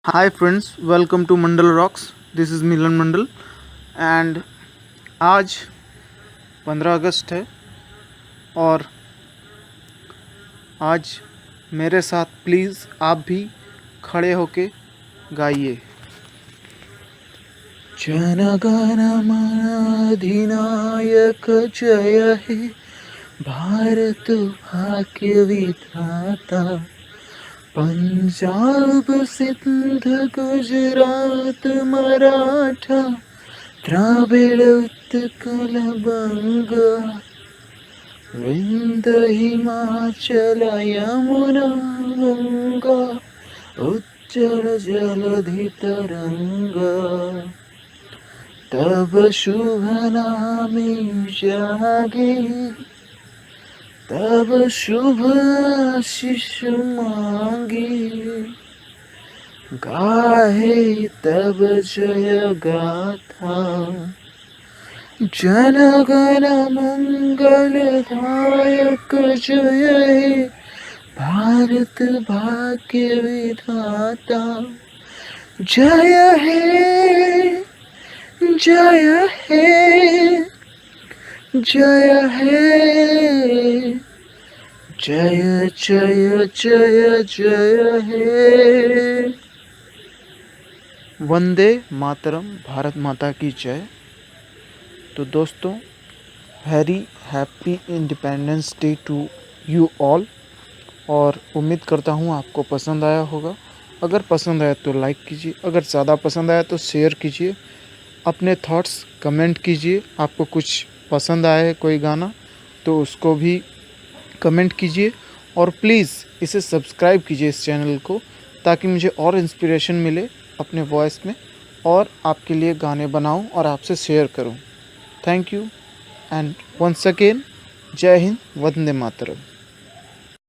Hi friends, welcome to Mandal Rocks. This is Milan Mandal and आज 15 अगस्त है और आज मेरे साथ प्लीज़ आप भी खड़े होके गाइए। जनगण मन अधिनायक जय हे, भारत भाग्य विधाता। पंजाब सिंध गुजरात मराठा, द्राविड़ उत्कल बंगा, विंध्य हिमाचल यमुना गंगा, उज्जल जलधि तरंगा। तब शुभ नामे जागे, तब शुभ आशीष मांगे, गाहे तब जय गाथा। जनगण मंगलदायक जय हे, भारत भाग्य विधाता। जय हे, जय हे, जय हे, जय जय जय जय हे। वंदे मातरम, भारत माता की जय। तो दोस्तों, very happy independence day to you all और उम्मीद करता हूँ आपको पसंद आया होगा। अगर पसंद आया तो लाइक कीजिए, अगर ज़्यादा पसंद आया तो शेयर कीजिए, अपने थॉट्स कमेंट कीजिए। आपको कुछ पसंद आया है कोई गाना तो उसको भी कमेंट कीजिए और प्लीज़ इसे सब्सक्राइब कीजिए इस चैनल को, ताकि मुझे और इंस्पिरेशन मिले अपने वॉइस में और आपके लिए गाने बनाऊं और आपसे शेयर करूं। Thank you and once again, जय हिंद, वंदे मातरम।